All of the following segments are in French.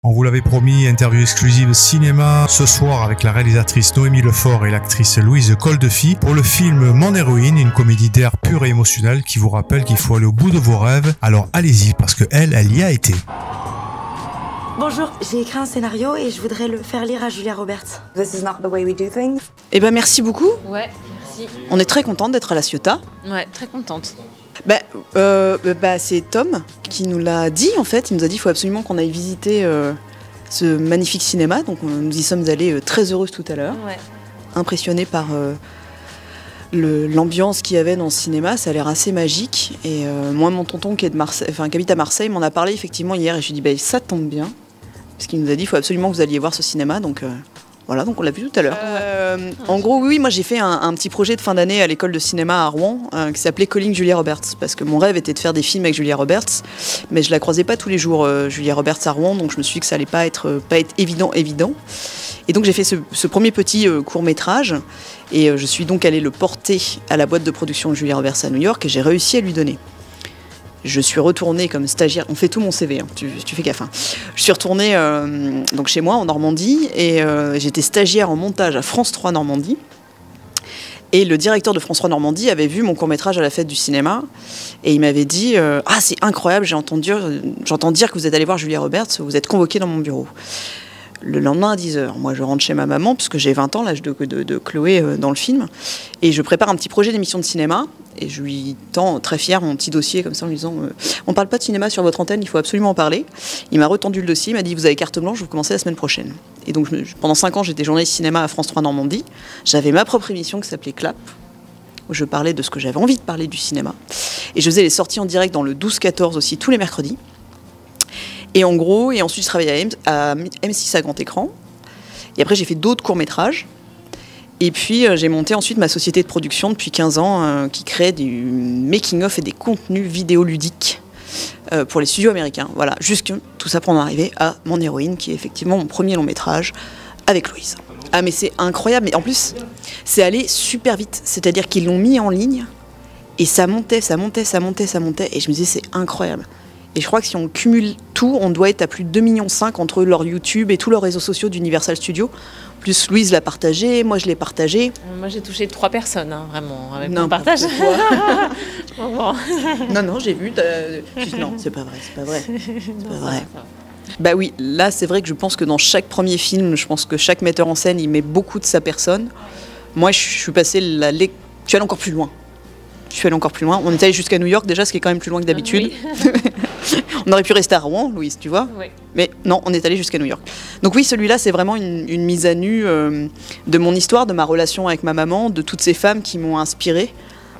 On vous l'avait promis, interview exclusive cinéma ce soir avec la réalisatrice Noémie Lefort et l'actrice Louise Koldefy pour le film Mon héroïne, une comédie d'air pure et émotionnelle qui vous rappelle qu'il faut aller au bout de vos rêves. Alors allez-y parce que elle y a été. Bonjour, j'ai écrit un scénario et je voudrais le faire lire à Julia Roberts. This is not the way we do things. Eh ben merci beaucoup. Ouais, merci. On est très contente d'être à la Ciotat. Ouais, très contente. C'est Tom qui nous l'a dit en fait. Il nous a dit qu'il faut absolument qu'on aille visiter ce magnifique cinéma. Donc nous y sommes allés très heureuses tout à l'heure. Ouais. Impressionnés par l'ambiance qu'il y avait dans ce cinéma. Ça a l'air assez magique. Et moi, mon tonton qui habite à Marseille m'en a parlé effectivement hier. Et je lui ai dit ça tombe bien. Parce qu'il nous a dit qu'il faut absolument que vous alliez voir ce cinéma. Donc voilà, donc on l'a vu tout à l'heure. En gros, oui, moi j'ai fait un petit projet de fin d'année à l'école de cinéma à Rouen qui s'appelait Calling Julia Roberts. Parce que mon rêve était de faire des films avec Julia Roberts, mais je la croisais pas tous les jours, Julia Roberts à Rouen, donc je me suis dit que ça allait pas être évident. Et donc j'ai fait ce premier petit court-métrage, et je suis donc allée le porter à la boîte de production de Julia Roberts à New York, et j'ai réussi à lui donner. Je suis retournée comme stagiaire, on fait tout mon CV, hein, tu fais gaffe. Hein. Je suis retournée donc chez moi en Normandie et j'étais stagiaire en montage à France 3 Normandie. Et le directeur de France 3 Normandie avait vu mon court-métrage à la fête du cinéma et il m'avait dit ah c'est incroyable, j'entends dire que vous êtes allé voir Julia Roberts, vous êtes convoqué dans mon bureau. Le lendemain à 10h, moi je rentre chez ma maman, puisque j'ai 20 ans, l'âge de Chloé dans le film, et je prépare un petit projet d'émission de cinéma, et je lui tends très fier mon petit dossier comme ça en lui disant on parle pas de cinéma sur votre antenne, il faut absolument en parler. Il m'a retendu le dossier, il m'a dit vous avez carte blanche, vous commencez la semaine prochaine. Et donc pendant 5 ans j'étais journaliste cinéma à France 3 Normandie, j'avais ma propre émission qui s'appelait Clap, où je parlais de ce que j'avais envie de parler du cinéma, et je faisais les sorties en direct dans le 12-14 aussi tous les mercredis. Et en gros, et ensuite je travaillais à M6 à grand écran. Et après j'ai fait d'autres courts-métrages. Et puis j'ai monté ensuite ma société de production depuis 15 ans qui crée du making-of et des contenus vidéoludiques pour les studios américains. Voilà, jusque tout ça pour en arriver à Mon héroïne, qui est effectivement mon premier long-métrage avec Louise. Ah mais c'est incroyable, mais en plus c'est allé super vite. C'est-à-dire qu'ils l'ont mis en ligne et ça montait. Et je me disais c'est incroyable. Et je crois que si on cumule tout, on doit être à plus de 2,5 millions entre leur YouTube et tous leurs réseaux sociaux d'Universal Studios. Plus Louise l'a partagé, moi je l'ai partagé. Moi j'ai touché 3 personnes, hein, vraiment, avec mon partage. Non, j'ai vu. Non, c'est pas vrai. Bah oui, là c'est vrai que je pense que dans chaque premier film, je pense que chaque metteur en scène, il met beaucoup de sa personne. Moi je suis passée je suis allée encore plus loin. On est allé jusqu'à New York déjà, ce qui est quand même plus loin que d'habitude. Oui. On aurait pu rester à Rouen, Louise, tu vois. Oui. Mais non, on est allé jusqu'à New York. Donc oui, celui-là, c'est vraiment une mise à nu de mon histoire, de ma relation avec ma maman, de toutes ces femmes qui m'ont inspirée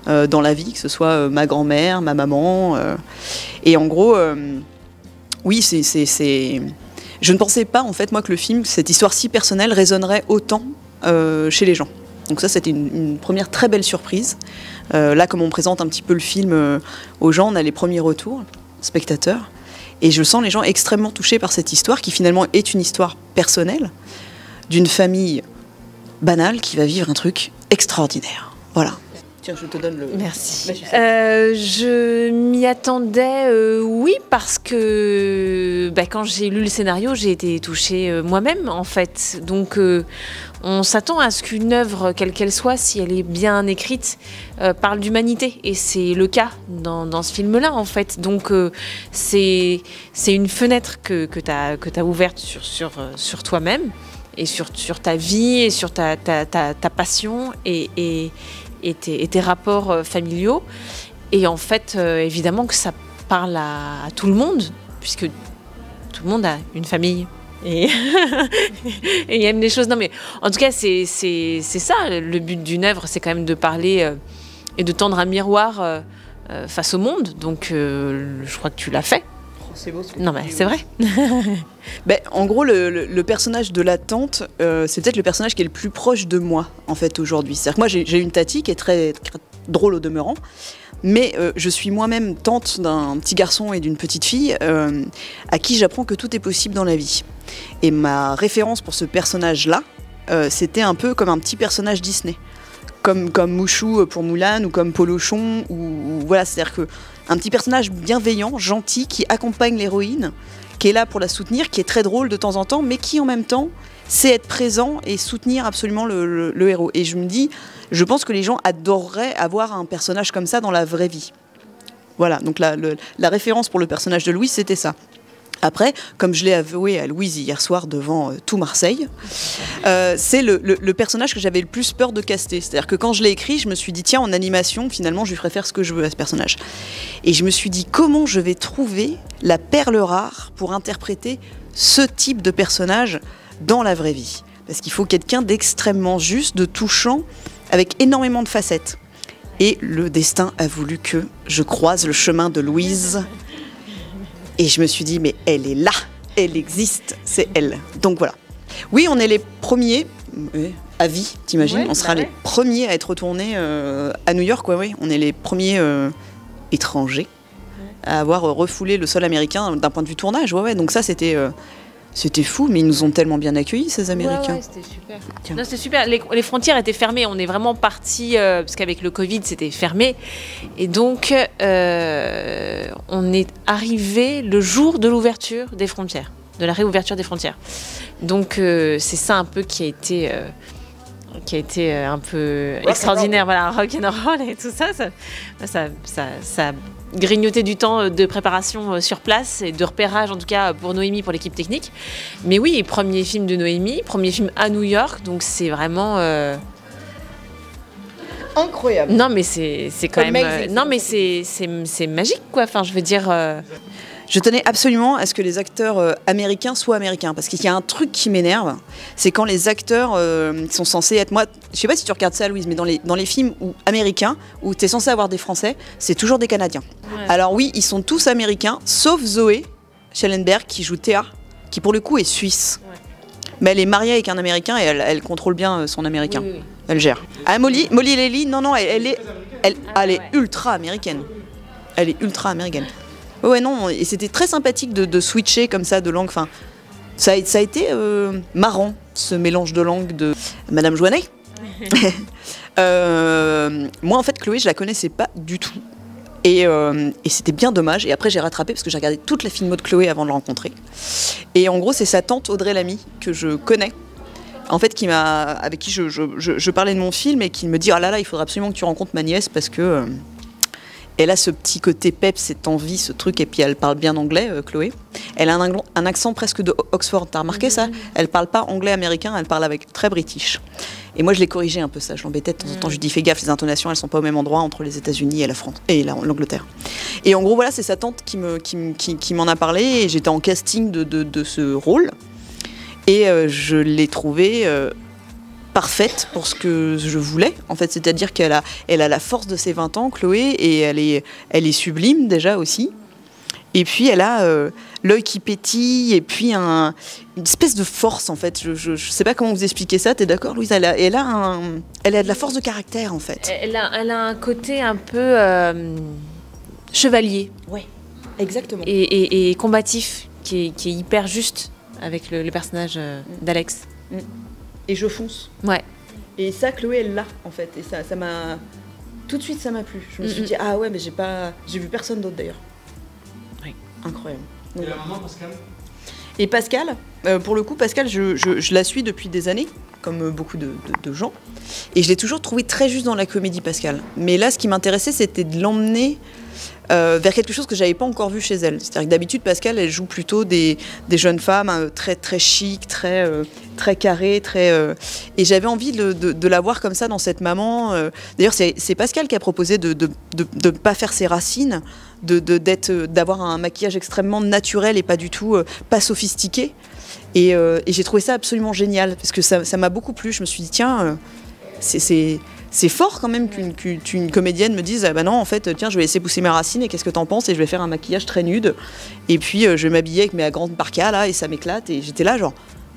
dans la vie, que ce soit ma grand-mère, ma maman. Et en gros, oui, je ne pensais pas, en fait, moi, que le film, cette histoire si personnelle, résonnerait autant chez les gens. Donc ça, c'était une première très belle surprise. Là, comme on présente un petit peu le film aux gens, on a les premiers retours, spectateurs. Et je sens les gens extrêmement touchés par cette histoire, qui finalement est une histoire personnelle, d'une famille banale qui va vivre un truc extraordinaire. Voilà. Tiens, je te donne le... Merci. Je m'y attendais, oui, parce que quand j'ai lu le scénario, j'ai été touchée moi-même, en fait. Donc, on s'attend à ce qu'une œuvre, quelle qu'elle soit, si elle est bien écrite, parle d'humanité. Et c'est le cas dans ce film-là, en fait. Donc, c'est une fenêtre que t'as ouverte sur toi-même, et sur ta vie, et sur ta passion, et tes rapports familiaux. Et en fait, évidemment que ça parle à tout le monde, puisque tout le monde a une famille et et aime des choses. Non mais en tout cas, c'est ça, le but d'une œuvre, c'est quand même de parler et de tendre un miroir face au monde. Donc je crois que tu l'as fait. C'est beau. Non mais c'est vrai. En gros, le personnage de la tante, c'est peut-être le personnage qui est le plus proche de moi, en fait, aujourd'hui. C'est-à-dire que moi, j'ai une tati qui est très, très drôle au demeurant, mais je suis moi-même tante d'un petit garçon et d'une petite fille à qui j'apprends que tout est possible dans la vie. Et ma référence pour ce personnage-là, c'était un peu comme un petit personnage Disney. Comme Mouchou pour Moulin, ou comme Polochon, ou voilà, c'est-à-dire que un petit personnage bienveillant, gentil, qui accompagne l'héroïne qui est là pour la soutenir, qui est très drôle de temps en temps, mais qui en même temps sait être présent et soutenir absolument le héros. Et je me dis, je pense que les gens adoreraient avoir un personnage comme ça dans la vraie vie. Voilà, donc la référence pour le personnage de Louise, c'était ça. Après, comme je l'ai avoué à Louise hier soir devant tout Marseille, c'est le personnage que j'avais le plus peur de caster. C'est-à-dire que quand je l'ai écrit, je me suis dit, tiens, en animation, finalement, je lui ferai faire ce que je veux à ce personnage. Et je me suis dit, comment je vais trouver la perle rare pour interpréter ce type de personnage dans la vraie vie? Parce qu'il faut quelqu'un d'extrêmement juste, de touchant, avec énormément de facettes. Et le destin a voulu que je croise le chemin de Louise. Et je me suis dit, mais elle est là, elle existe, c'est elle. Donc voilà. Oui, on est les premiers, à vie, t'imagines, on sera les premiers à être retournés à New York, ouais. On est les premiers étrangers à avoir refoulé le sol américain d'un point de vue tournage, ouais. Donc ça, c'était fou, mais ils nous ont tellement bien accueillis, ces Américains. Ouais, c'était super. Non, c'était super. Les frontières étaient fermées. On est vraiment partis, parce qu'avec le Covid, c'était fermé. Et donc, on est arrivé le jour de l'ouverture des frontières, de la réouverture des frontières. Donc, c'est ça un peu qui a été un peu extraordinaire. Voilà, rock'n'roll et tout ça. Ça grignoter du temps de préparation sur place et de repérage, en tout cas pour Noémie, pour l'équipe technique. Mais oui, premier film de Noémie, premier film à New York, donc c'est vraiment incroyable. Non, mais c'est quand même non, mais c'est magique, quoi. Enfin, je veux dire. Je tenais absolument à ce que les acteurs américains soient américains, parce qu'il y a un truc qui m'énerve, c'est quand les acteurs sont censés être... Moi, je sais pas si tu regardes ça, Louise, mais dans les films américains, où tu es censé avoir des Français, c'est toujours des Canadiens. Ouais. Alors oui, ils sont tous américains, sauf Zoé Schellenberg, qui joue Théa, qui pour le coup est suisse. Ouais. Mais elle est mariée avec un Américain et elle contrôle bien son Américain. Oui. Elle gère. Ah, Molly Lely, non, elle est ultra américaine. Elle est ultra américaine. Ouais, non, et c'était très sympathique de switcher comme ça de langue. Enfin, ça a été marrant, ce mélange de langue de Madame Joannet. Moi, en fait, Chloé, je la connaissais pas du tout. Et c'était bien dommage. Et après, j'ai rattrapé parce que j'ai regardé toute la filmo de Chloé avant de la rencontrer. Et en gros, c'est sa tante Audrey Lamy, que je connais. En fait, avec qui je parlais de mon film et qui me dit « Ah là là, il faudrait absolument que tu rencontres ma nièce parce que... Elle a ce petit côté peps, cette envie, ce truc, et puis elle parle bien anglais, Chloé. Elle a un accent presque de Oxford, t'as remarqué ça? Elle parle pas anglais américain, elle parle avec très british. Et moi je l'ai corrigé un peu ça, je l'embêtais de temps en temps, je lui dis fais gaffe, les intonations elles sont pas au même endroit entre les États-Unis et la France et l'Angleterre. Et en gros voilà, c'est sa tante qui m'en a parlé et j'étais en casting de ce rôle. Et je l'ai trouvé... parfaite pour ce que je voulais, en fait, c'est-à-dire qu'elle a la force de ses 20 ans, Chloé, et elle est sublime déjà aussi. Et puis elle a l'œil qui pétille, et puis une espèce de force en fait. Je sais pas comment vous expliquer ça. T'es d'accord, Louise? Elle a de la force de caractère en fait. Elle a un côté un peu chevalier. Ouais, exactement. Et combatif, qui est hyper juste avec le personnage d'Alex. Et je fonce. Ouais. Et ça, Chloé, elle l'a, en fait. Et ça m'a... Tout de suite, ça m'a plu. Je me suis dit, ah ouais, mais j'ai vu personne d'autre, d'ailleurs. Oui. Incroyable. Et la maman, Pascal? Et Pascal, pour le coup, Pascal, je la suis depuis des années, comme beaucoup de gens. Et je l'ai toujours trouvé très juste dans la comédie, Pascal. Mais là, ce qui m'intéressait, c'était de l'emmener... vers quelque chose que j'avais pas encore vu chez elle. C'est-à-dire que d'habitude, Pascal, elle joue plutôt des jeunes femmes très, très chic, très carrées, et j'avais envie de la voir comme ça dans cette maman. D'ailleurs, c'est Pascal qui a proposé de ne pas faire ses racines, d'avoir un maquillage extrêmement naturel et pas du tout pas sophistiqué. Et j'ai trouvé ça absolument génial, parce que ça m'a beaucoup plu. Je me suis dit, tiens, c'est fort quand même qu'une comédienne me dise ah bah non en fait tiens je vais laisser pousser mes racines et qu'est-ce que t'en penses et je vais faire un maquillage très nude et puis je vais m'habiller avec mes grandes parkas là et ça m'éclate et j'étais là genre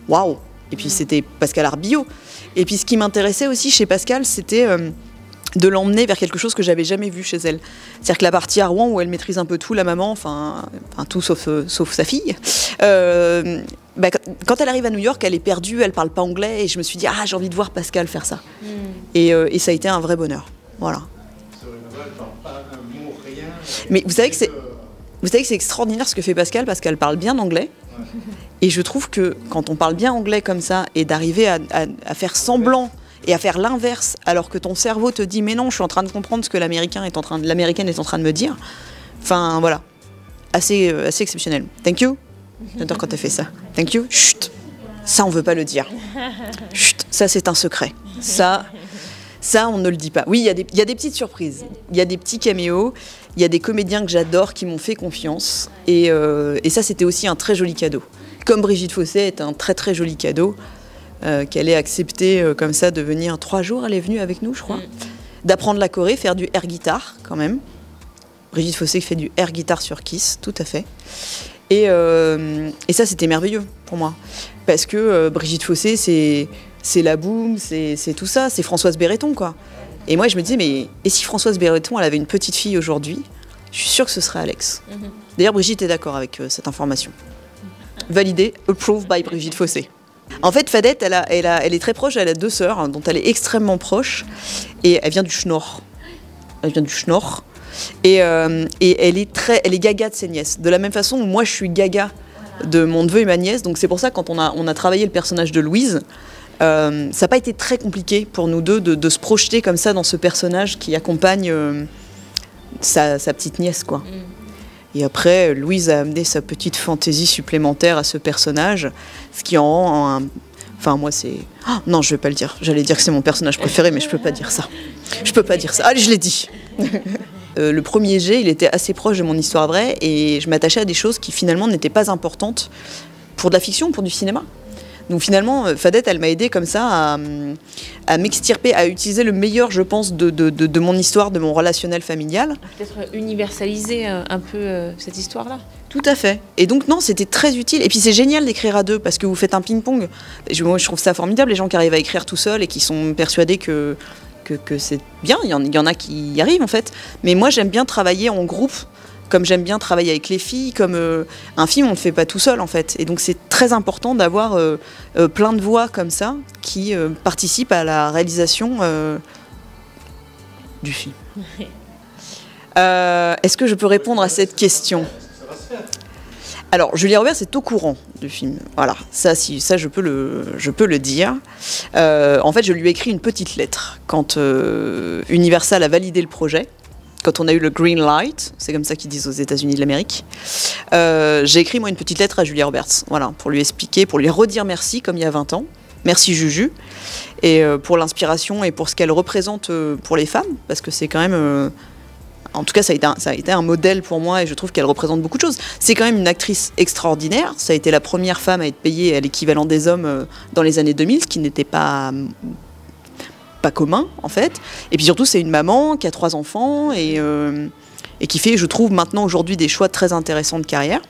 waouh. Et puis c'était Pascal Arbillot et puis ce qui m'intéressait aussi chez Pascal c'était de l'emmener vers quelque chose que j'avais jamais vu chez elle. C'est-à-dire que la partie à Rouen où elle maîtrise un peu tout, la maman, enfin tout sauf sa fille, quand elle arrive à New York, elle est perdue, elle parle pas anglais et je me suis dit ah j'ai envie de voir Pascal faire ça. Et ça a été un vrai bonheur. Voilà. C'est vrai, elle parle pas un mot, rien. Mais vous savez que c'est... Vous savez que c'est extraordinaire ce que fait Pascal, parce qu'elle parle bien anglais. Et je trouve que quand on parle bien anglais comme ça, et d'arriver à faire semblant et à faire l'inverse, alors que ton cerveau te dit mais non, je suis en train de comprendre ce que l'américaine est en train de me dire. Enfin voilà, assez exceptionnel. Thank you. J'adore quand elle fait ça. Thank you. Chut. Ça, on veut pas le dire. Chut. Ça, c'est un secret. Ça, on ne le dit pas. Oui, il y a des petites surprises. Il y a des petits caméos. Il y a des comédiens que j'adore qui m'ont fait confiance. Et ça, c'était aussi un très joli cadeau. Comme Brigitte Fossé est un très très joli cadeau qu'elle ait accepté comme ça de venir 3 jours. Elle est venue avec nous, je crois. D'apprendre la choré, faire du air guitar quand même. Brigitte Fossé fait du air guitar sur Kiss, tout à fait. Et ça, c'était merveilleux pour moi. Parce que Brigitte Fossé, c'est la boum, c'est tout ça, c'est Françoise Béreton, quoi. Et moi, je me disais, mais et si Françoise Béreton, elle avait une petite fille aujourd'hui, je suis sûre que ce serait Alex. D'ailleurs, Brigitte est d'accord avec cette information. Validée, approved by Brigitte Fossé. En fait, Fadette, elle est très proche, elle a 2 sœurs, dont elle est extrêmement proche, et elle vient du Schnorr. Et elle est gaga de ses nièces. De la même façon où moi, je suis gaga de mon neveu et ma nièce. Donc c'est pour ça, quand on a travaillé le personnage de Louise, ça n'a pas été très compliqué pour nous deux de se projeter comme ça dans ce personnage qui accompagne sa petite nièce, quoi. Et après, Louise a amené sa petite fantaisie supplémentaire à ce personnage, ce qui en rend un... Enfin, moi, c'est... Oh, non, je vais pas le dire. J'allais dire que c'est mon personnage préféré, mais je peux pas dire ça. Je peux pas dire ça. Allez, je l'ai dit. Le premier jet, il était assez proche de mon histoire vraie, et je m'attachais à des choses qui finalement n'étaient pas importantes pour de la fiction, pour du cinéma. Donc finalement, Fadette, elle m'a aidé comme ça à m'extirper, à utiliser le meilleur, je pense, de mon histoire, de mon relationnel familial. Peut-être universaliser un peu cette histoire-là. Tout à fait. Et donc non, c'était très utile. Et puis c'est génial d'écrire à 2 parce que vous faites un ping-pong. Moi, je trouve ça formidable, les gens qui arrivent à écrire tout seuls et qui sont persuadés que c'est bien. Il y en a qui y arrivent en fait. Mais moi, j'aime bien travailler en groupe, comme j'aime bien travailler avec les filles, comme un film, on ne le fait pas tout seul en fait. Et donc c'est très important d'avoir plein de voix comme ça qui participent à la réalisation du film. Est-ce que je peux répondre à cette question ? Alors, Julia Roberts est au courant du film. Voilà, ça je peux le dire. En fait, je lui ai écrit une petite lettre quand Universal a validé le projet. Quand on a eu le green light, c'est comme ça qu'ils disent aux États-Unis de l'Amérique, j'ai écrit moi une petite lettre à Julia Roberts, voilà, pour lui expliquer, pour lui redire merci comme il y a 20 ans. Merci Juju, et pour l'inspiration et pour ce qu'elle représente pour les femmes, parce que c'est quand même, en tout cas ça a été un modèle pour moi et je trouve qu'elle représente beaucoup de choses. C'est quand même une actrice extraordinaire, ça a été la première femme à être payée à l'équivalent des hommes dans les années 2000, ce qui n'était pas commun en fait, et puis surtout c'est une maman qui a 3 enfants et qui fait, je trouve maintenant aujourd'hui des choix très intéressants de carrière.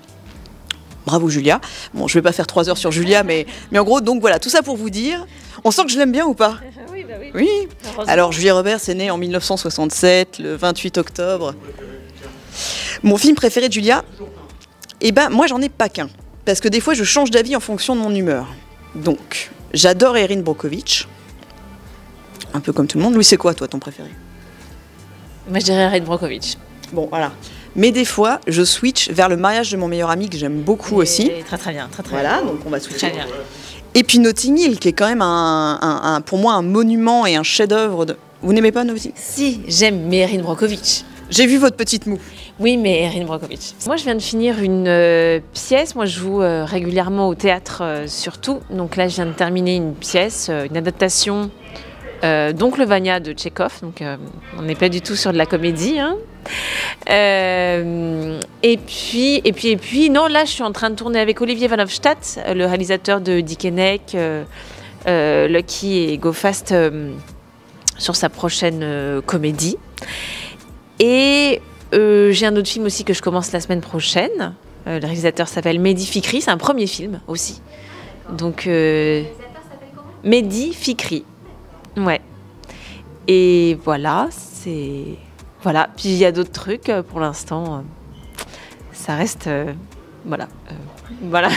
Bravo Julia. Bon, je vais pas faire 3 heures sur Julia, mais en gros, donc voilà, tout ça pour vous dire, on sent que je l'aime bien ou pas? Oui, bah oui. Oui. Alors Julia Roberts est née en 1967, le 28 octobre. Mon film préféré de Julia, eh ben moi j'en ai pas qu'un, parce que des fois je change d'avis en fonction de mon humeur. Donc, j'adore Erin Brockovich. Un peu comme tout le monde. Louis, c'est quoi, toi, ton préféré? Moi, je dirais Erin Brockovich. Bon, voilà. Mais des fois, je switch vers Le mariage de mon meilleur ami, que j'aime beaucoup aussi. Très très bien, très très voilà, bien. donc on va switcher. Très bien. Et puis Notting Hill, qui est quand même pour moi un monument et un chef-d'œuvre. Vous n'aimez pas Notting Hill? Si, j'aime, mais Erin Brockovich. J'ai vu votre petite moue. Oui, mais Erin Brockovich. Moi, je viens de finir une pièce. Moi, je joue régulièrement au théâtre, surtout. Donc là, je viens de terminer une pièce, une adaptation d'Oncle Vania de Tchekhov, donc on n'est pas du tout sur de la comédie. Hein. Et puis, non, là je suis en train de tourner avec Olivier Van Hofstadt, le réalisateur de Dickeneck, Lucky et Go Fast, sur sa prochaine comédie. Et j'ai un autre film aussi que je commence la semaine prochaine. Le réalisateur s'appelle Mehdi Fikri, c'est un premier film aussi. Donc, Mehdi Fikri. Ouais. Et voilà, c'est... Voilà. Puis il y a d'autres trucs pour l'instant. Ça reste... voilà. Voilà.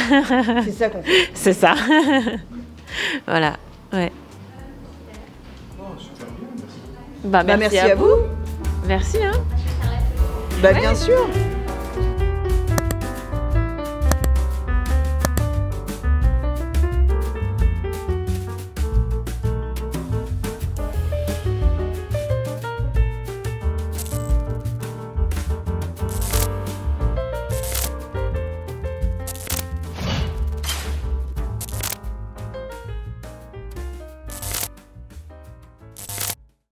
C'est ça qu'on fait. C'est ça. Voilà. Ouais. Merci à vous. Merci. Hein. Bah, bien sûr.